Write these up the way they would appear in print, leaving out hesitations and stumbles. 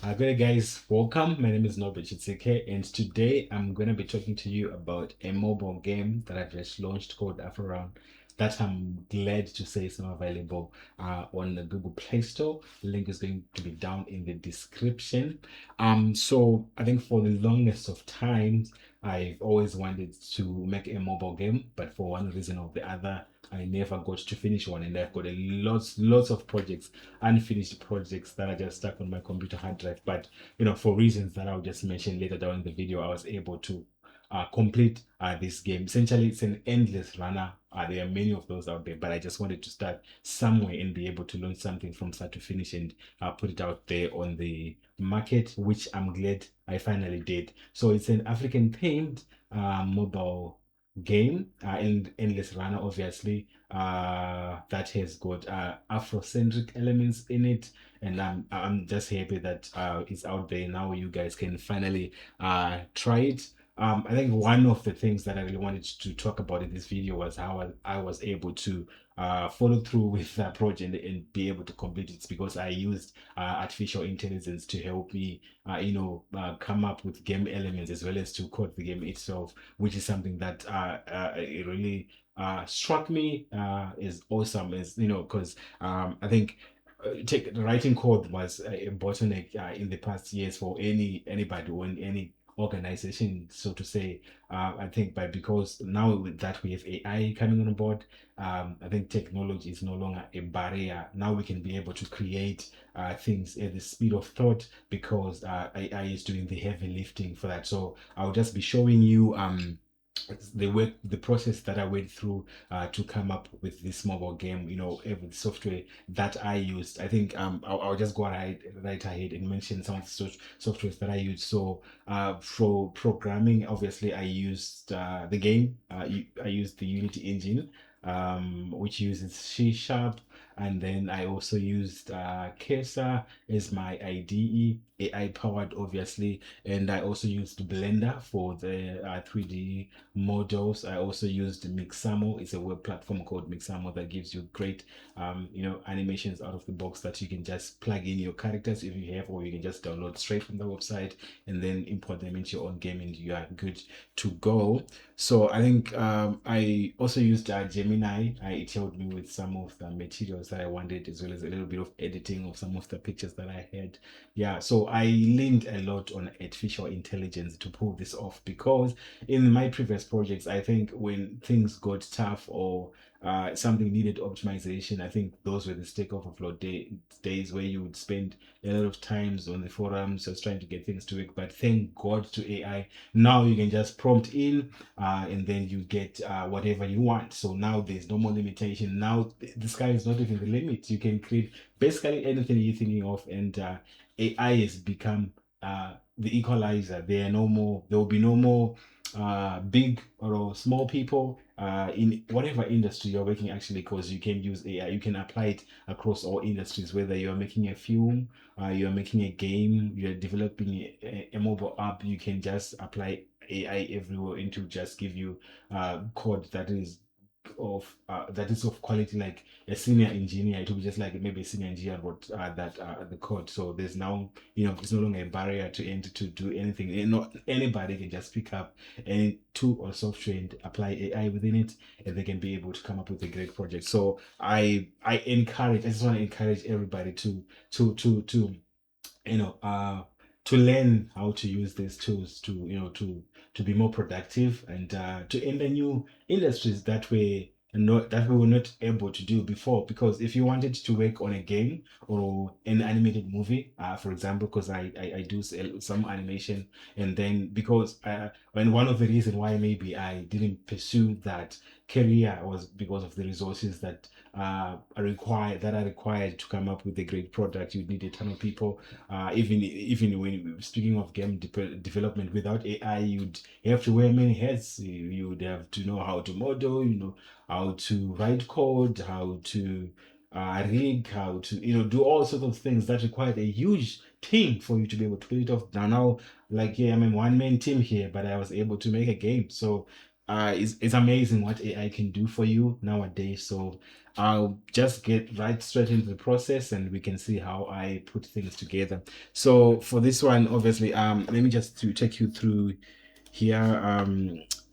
Good day, guys. Welcome. My name is Norbert, chitsike, and today I'm going to be talking to you about a mobile game that I've just launched called Afro that I'm glad to say is now available on the Google Play Store. The link is going to be down in the description. So I think for the longest of times, I've always wanted to make a mobile game, but for one reason or the other, I never got to finish one, and I've got lots of projects, unfinished projects that are just stuck on my computer hard drive. But for reasons that I'll just mention later down in the video, I was able to complete this game. Essentially, it's an endless runner. There are many of those out there, but I just wanted to start somewhere and be able to learn something from start to finish and put it out there on the market, which I'm glad I finally did. So it's an African themed mobile game, and endless runner, obviously, that has got Afrocentric elements in it, and I'm just happy that it's out there now. You guys can finally try it. I think one of the things that I really wanted to talk about in this video was how I was able to follow through with that project and be able to complete it, because I used artificial intelligence to help me, come up with game elements as well as to code the game itself, which is something that it really struck me is awesome, is because I think take writing code was a bottleneck in the past years for anybody or in any organization, so to say. I think, but because now with that we have AI coming on board, I think technology is no longer a barrier. Now we can be able to create things at the speed of thought, because AI is doing the heavy lifting for that. So I'll just be showing you the process that I went through to come up with this mobile game, every software that I used. I think I'll just go right ahead and mention some of the softwares that I used. So for programming, obviously I used the game. I used the Unity engine, which uses C Sharp, and then I also used Cursor as my IDE, AI powered, obviously, and I also used Blender for the 3D models. I also used Mixamo. It's a web platform called Mixamo that gives you great, animations out of the box that you can just plug in your characters if you have, or you can just download straight from the website and then import them into your own game, and you are good to go. So I think I also used Gemini. It helped me with some of the materials that I wanted, as well as a little bit of editing of some of the pictures that I had. Yeah, so I leaned a lot on artificial intelligence to pull this off, because in my previous projects, I think when things got tough or something needed optimization, I think those were the Stack Overflow days where you would spend a lot of times on the forums just trying to get things to work. But thank God to AI, now you can just prompt in and then you get whatever you want. So now there's no more limitation. Now the sky is not even the limit. You can create basically anything you're thinking of, and AI has become the equalizer. There will be no more big or small people in whatever industry you're working, actually, because you can use AI. You can apply it across all industries, whether you're making a film, you're making a game, you're developing a mobile app. You can just apply AI everywhere, and to just give you code that is of quality, like a senior engineer. It will be just like maybe a senior engineer wrote that the code. So there's now, it's no longer a barrier to enter to do anything. Not anybody can just pick up any tool or software and apply AI within it, and they can be able to come up with a great project. So I just want to encourage everybody to you know to learn how to use these tools to be more productive, and to enter new industries that we were not able to do before. Because if you wanted to work on a game or an animated movie, for example, because I do some animation, and then because and one of the reasons why maybe I didn't pursue that career was because of the resources that are required to come up with a great product. You need a ton of people. Even when speaking of game development, without AI, you'd have to wear many hats. You would have to know how to model, how to write code, how to rig, how to do all sorts of things that required a huge team for you to be able to pull it off. Now, like, yeah, I'm a one-man team here, but I was able to make a game. So it's amazing what AI can do for you nowadays. So I'll just get right straight into the process and we can see how I put things together. So for this one, obviously, let me just to take you through here.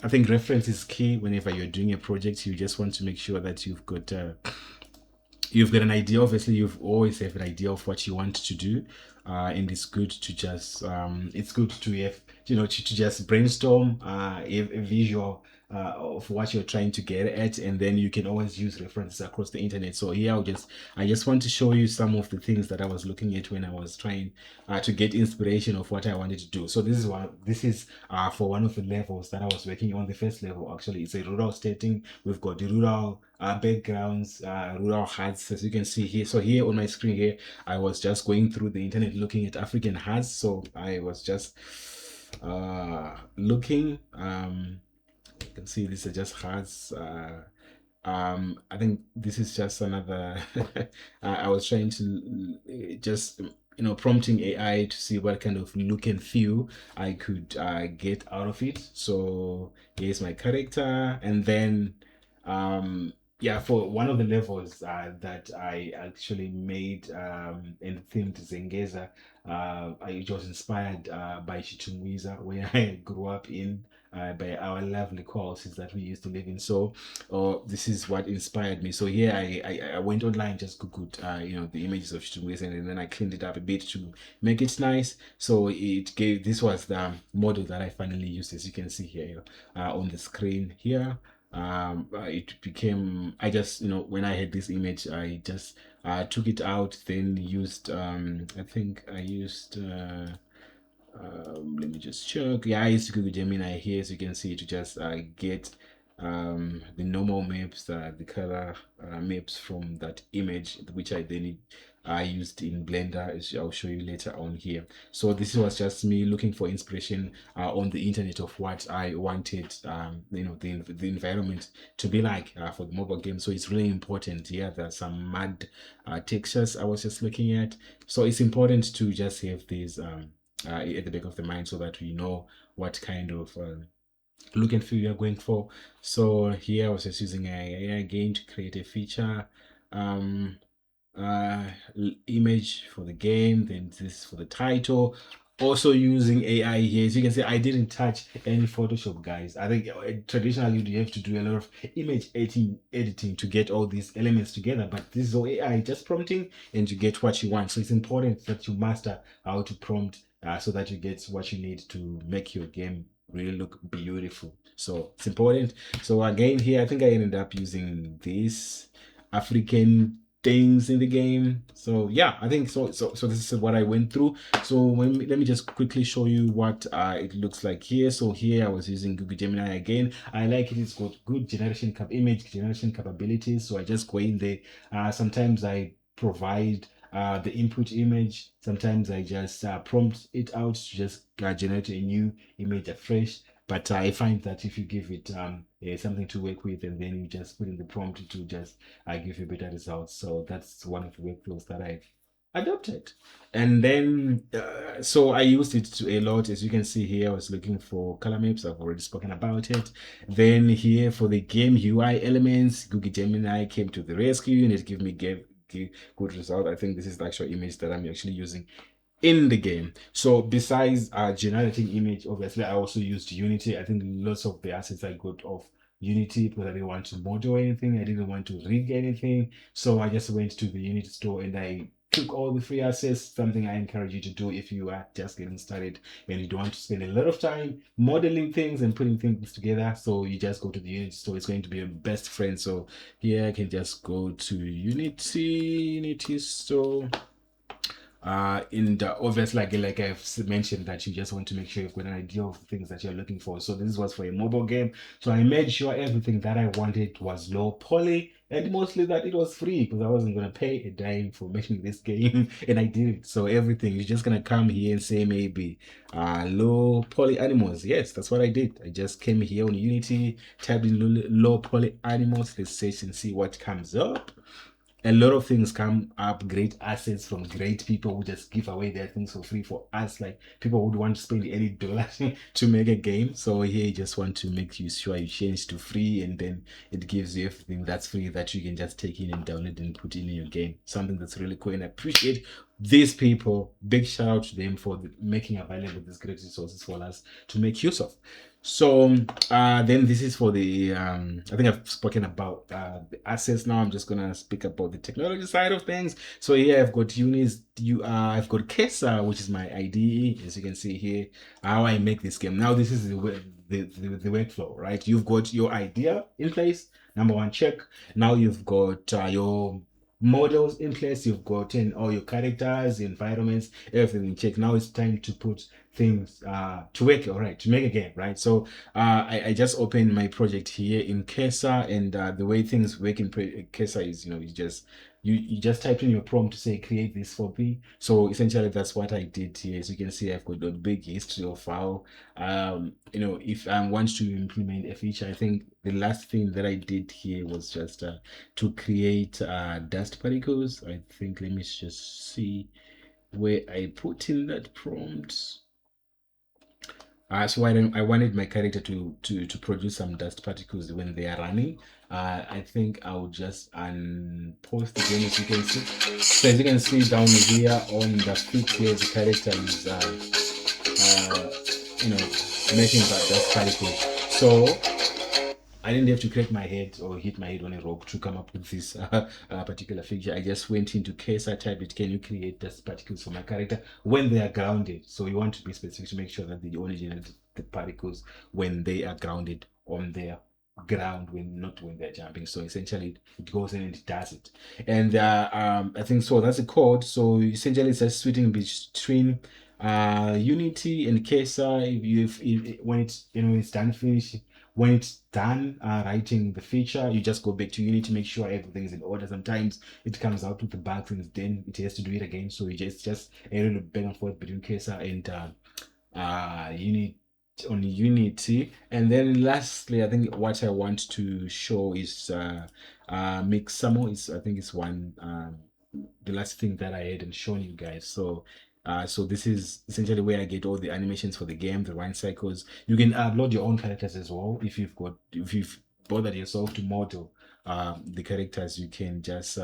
I think reference is key whenever you're doing a project. You just want to make sure that you've got an idea. Obviously, you've always have an idea of what you want to do, and it's good to have to just brainstorm a visual of what you're trying to get at, and then you can always use references across the internet. So here I just want to show you some of the things that I was looking at when I was trying to get inspiration of what I wanted to do. So this is for one of the levels that I was working on. The first level, actually, it's a rural setting. We've got the rural backgrounds, rural huts, as you can see here. So here on my screen here, I was just going through the internet looking at African huts. So I was just looking. You can see these are just huts. I think this is just another. I was trying to just prompting AI to see what kind of look and feel I could get out of it. So here's my character, and then yeah, for one of the levels that I actually made and themed Zengeza, it was inspired by Chitumwiza, where I grew up in. By our lovely courses that we used to live in. So this is what inspired me. So here I went online, just googled the images of Chitumwiza, and then I cleaned it up a bit to make it nice. So this was the model that I finally used, as you can see here on the screen here. It became, I just when I had this image, I just took it out, then used I think I used let me just check. Yeah, I used to Google Gemini here, so you can see, to just get the normal maps, the color maps from that image, which I then I used in Blender, as I'll show you later on here. So this was just me looking for inspiration on the internet of what I wanted, the environment to be like for the mobile game. So it's really important. Here, there's some mud textures I was just looking at. So it's important to just have these at the back of the mind, so that we know what kind of look and feel you're going for. So here I was just using AI again to create a feature uh image for the game, then this for the title. Also using AI here, as you can see, I didn't touch any Photoshop, guys. I think traditionally you have to do a lot of image editing to get all these elements together, but this is all AI, just prompting and you get what you want. So it's important that you master how to prompt so that you get what you need to make your game really look beautiful. So it's important. So again, here I think I ended up using this African things in the game. So yeah, I think so this is what I went through. So let me just quickly show you what it looks like here. So here I was using Google Gemini again. I like it. It's got good image generation capabilities. So I just go in there. Sometimes I provide the input image. Sometimes I just prompt it out to just generate a new image afresh. But I find that if you give it something to work with, and then you just put in the prompt to just give you better results. So that's one of the workflows that I've adopted. And then, so I used it to a lot. As you can see here, I was looking for color maps. I've already spoken about it. Then here for the game UI elements, Google Gemini came to the rescue and it gave me good result. I think this is the actual image that I'm actually using in the game. So besides generating image, obviously I also used Unity. I think lots of the assets I got off Unity because I didn't want to model anything. I didn't want to rig anything. So I just went to the Unity store and I took all the free assets, something I encourage you to do if you are just getting started and you don't want to spend a lot of time modeling things and putting things together. So you just go to the Unity store. It's going to be your best friend. So here I can just go to Unity store. Obviously, like I've mentioned, that you just want to make sure you've got an idea of the things that you're looking for. So this was for a mobile game. So I made sure everything that I wanted was low poly, and mostly that it was free because I wasn't going to pay a dime for making this game, and I did it. So everything, you're just going to come here and say maybe low poly animals. Yes, that's what I did. I just came here on Unity, typed in low poly animals. Let's search and see what comes up. a lot of things come up, great assets from great people who just give away their things for free for us, like people who want to spend any dollars to make a game. So here you just want to make you sure you change to free, and then it gives you everything that's free that you can just take in and download and put in your game. Something that's really cool, and I appreciate these people. Big shout out to them for making available these great resources for us to make use of. So then this is for the I think I've spoken about the assets. Now I'm just gonna speak about the technology side of things. So here I've got unis. I've got Kesa, which is my IDE, as you can see here. How I make this game. Now this is the workflow, right? You've got your idea in place. Number one, check. Now you've got your models in place. You've gotten all your characters, environments, everything in check. Now it's time to put things to work, all right, to make a game, right? So I just opened my project here in Kesa, and the way things work in Kesa is, you just type in your prompt to say create this for me. So essentially that's what I did here. As you can see, I've got a big history of how if I want to implement a feature, I think the last thing that I did here was just to create dust particles. I think, let me just see where I put in that prompt. So I wanted my character to produce some dust particles when they are running. I think I'll just unpost the game, as you can see. So as you can see down here on the feed here, the character is uh, making that dust particles. So I didn't have to crack my head or hit my head on a rock to come up with this particular figure. I just went into case, I typed it, can you create dust particles for my character when they are grounded? So you want to be specific to make sure that they only generate the particles when they are grounded on their ground, when they're jumping. So essentially it goes in and it does it. And I think so that's a code. So essentially it's just switching between Unity and Kesa. When it's done finish, when it's done writing the feature, you just go back to Unity, make sure everything's in order. Sometimes it comes out with the bugs and then it has to do it again. So you just a little back and forth between Kesa and Unity on Unity. And then lastly, I think what I want to show is Mixamo. Is I think it's one the last thing that I hadn't shown you guys. So this is essentially where I get all the animations for the game, the run cycles. You can upload your own characters as well if you've bothered yourself to model the characters. You can just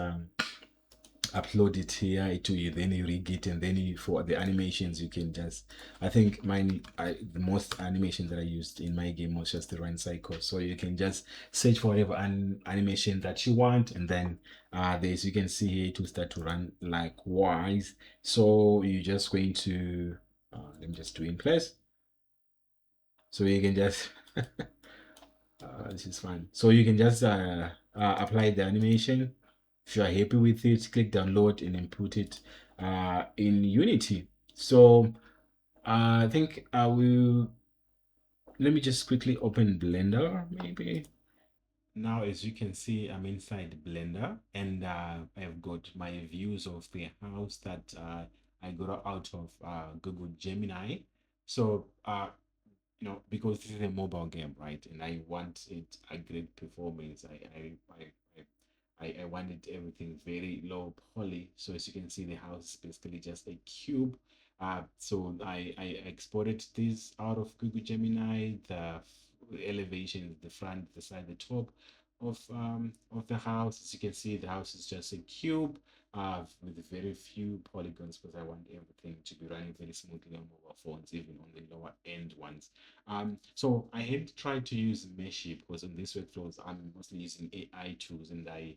upload it here to you, then you rig it, and then for the animations you can just, I think the most animation that I used in my game was just the run cycle. So you can just search for whatever animation that you want, and then there's, you can see here, to start to run likewise. So you're just going to let me just do in place, so you can just this is fun. So you can just apply the animation. If you are happy with it, click download and input it in Unity. So I think I will, let me just quickly open Blender maybe. Now, as you can see, I'm inside Blender, and I've got my views of the house that I got out of Google Gemini. So because this is a mobile game, right? And I want it a great performance. I wanted everything very low poly. So as you can see, the house is basically just a cube. So I exported this out of Google Gemini, the elevation, the front, the side, the top of the house. As you can see, the house is just a cube with very few polygons, because I want everything to be running very smoothly on mobile phones, even on the lower end ones. So I had tried to use Meshy, because on these workflows I'm mostly using AI tools, and I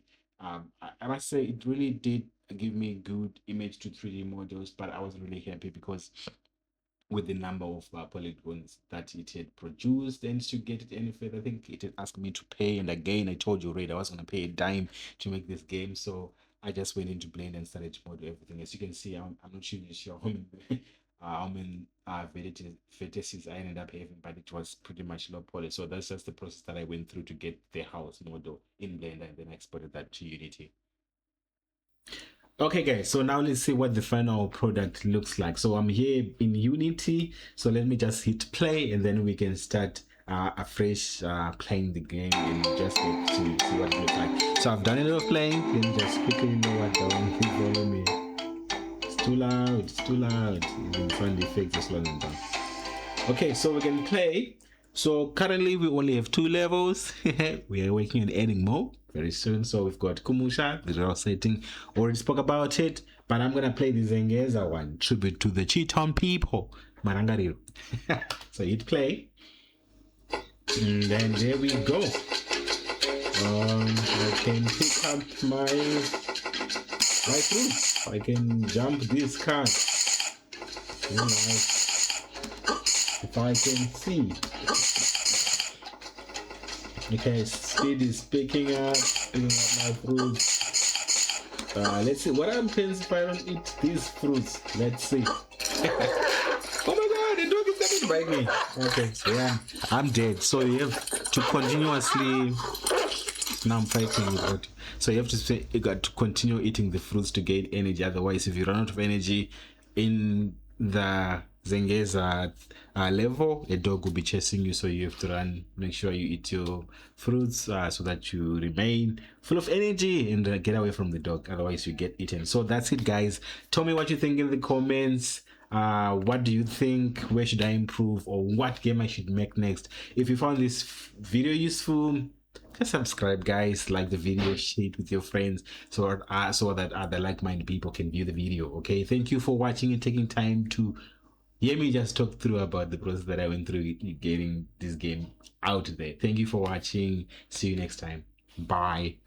must say it really did give me good image to 3D models, but I wasn't really happy because with the number of polygons that it had produced. And to get it any further, I think it had asked me to pay, and again I told you already I was going to pay a dime to make this game. So I just went into Blender and started to model everything. As you can see, I'm not really sure how many vertices I ended up having, but it was pretty much low poly. So that's just the process that I went through to get the house model in Blender, and then I exported that to Unity. Okay guys, so now let's see what the final product looks like. So I'm here in Unity, so let me just hit play, and then we can start afresh playing the game and just get to see what it looks like. So I've done a little playing. Let me just quickly lower down. Please follow me. It's too loud. It's too loud. Even sound effects are slowing down. Okay, so we can play. So currently we only have 2 levels. We are working on adding more very soon. So we've got Kumusha, the real setting. Already spoke about it, but I'm gonna play the Zengeza one, tribute to the Chiton people. Marangariro. So hit play. And then there we go. I can pick up my fruits. I can jump this card. Very nice. If I can see. Okay, speed is picking up my fruits. Let's see. What happens if I don't eat these fruits? Let's see. Oh my god, the dog is coming to bite me. Okay, so yeah, I'm dead. So you have to continuously. Now I'm fighting with what. So you have to say you got to continue eating the fruits to gain energy. Otherwise, if you run out of energy in the Zengeza level, a dog will be chasing you. So you have to run. Make sure you eat your fruits so that you remain full of energy and get away from the dog. Otherwise, you get eaten. So that's it, guys. Tell me what you think in the comments. What do you think? Where should I improve, or what game I should make next? If you found this video useful, just subscribe, guys. Like the video, share it with your friends, so that other like-minded people can view the video. Okay, thank you for watching and taking time to hear me just talk through about the process that I went through getting this game out there. Thank you for watching. See you next time. Bye.